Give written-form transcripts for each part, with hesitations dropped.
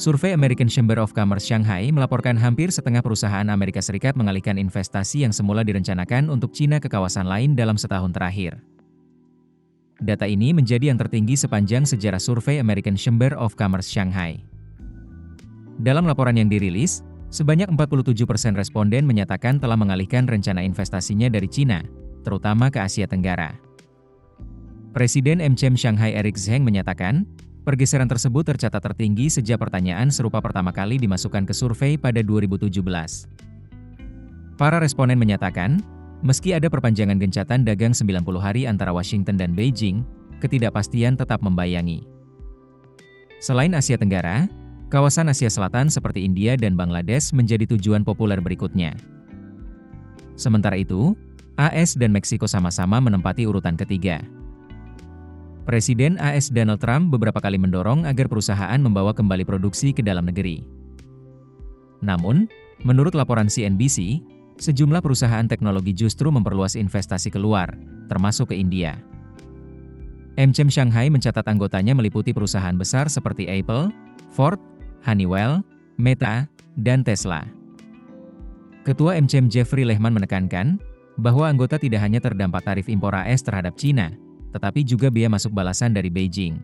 Survei American Chamber of Commerce Shanghai melaporkan hampir setengah perusahaan Amerika Serikat mengalihkan investasi yang semula direncanakan untuk Cina ke kawasan lain dalam setahun terakhir. Data ini menjadi yang tertinggi sepanjang sejarah survei American Chamber of Commerce Shanghai. Dalam laporan yang dirilis, sebanyak 47% responden menyatakan telah mengalihkan rencana investasinya dari Cina, terutama ke Asia Tenggara. Presiden MCM Shanghai Eric Zheng menyatakan, pergeseran tersebut tercatat tertinggi sejak pertanyaan serupa pertama kali dimasukkan ke survei pada 2017. Para responden menyatakan, meski ada perpanjangan gencatan dagang 90 hari antara Washington dan Beijing, ketidakpastian tetap membayangi. Selain Asia Tenggara, kawasan Asia Selatan seperti India dan Bangladesh menjadi tujuan populer berikutnya. Sementara itu, AS dan Meksiko sama-sama menempati urutan ketiga. Presiden AS Donald Trump beberapa kali mendorong agar perusahaan membawa kembali produksi ke dalam negeri. Namun, menurut laporan CNBC, sejumlah perusahaan teknologi justru memperluas investasi keluar, termasuk ke India. MCM Shanghai mencatat anggotanya meliputi perusahaan besar seperti Apple, Ford, Honeywell, Meta, dan Tesla. Ketua MCM Jeffrey Lehman menekankan bahwa anggota tidak hanya terdampak tarif impor AS terhadap Cina, tetapi juga biaya masuk balasan dari Beijing.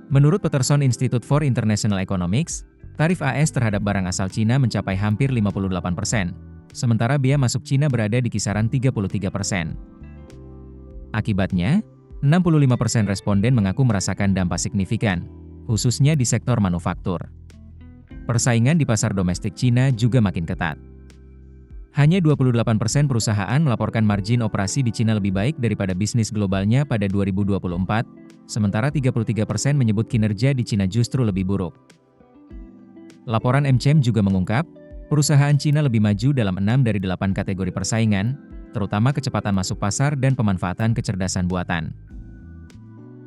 Menurut Peterson Institute for International Economics, tarif AS terhadap barang asal Cina mencapai hampir 58%, sementara biaya masuk Cina berada di kisaran 33%. Akibatnya, 65% responden mengaku merasakan dampak signifikan, khususnya di sektor manufaktur. Persaingan di pasar domestik Cina juga makin ketat. Hanya 28% perusahaan melaporkan margin operasi di Cina lebih baik daripada bisnis globalnya pada 2024, sementara 33% menyebut kinerja di Cina justru lebih buruk. Laporan MCM juga mengungkap, perusahaan Cina lebih maju dalam 6 dari 8 kategori persaingan, terutama kecepatan masuk pasar dan pemanfaatan kecerdasan buatan.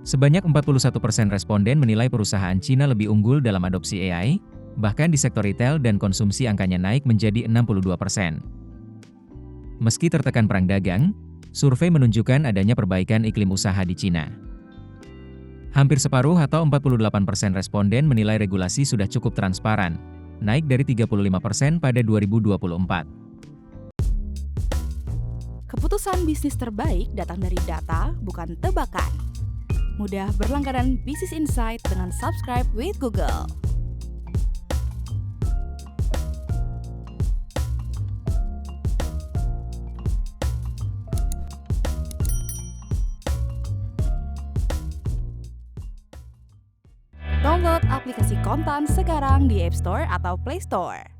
Sebanyak 41% responden menilai perusahaan Cina lebih unggul dalam adopsi AI, bahkan di sektor retail dan konsumsi angkanya naik menjadi 62%. Meski tertekan perang dagang, survei menunjukkan adanya perbaikan iklim usaha di Cina. Hampir separuh atau 48% responden menilai regulasi sudah cukup transparan, naik dari 35% pada 2024. Keputusan bisnis terbaik datang dari data, bukan tebakan. Mudah berlangganan Business Insight dengan subscribe with Google. Download aplikasi Kontan sekarang di App Store atau Play Store.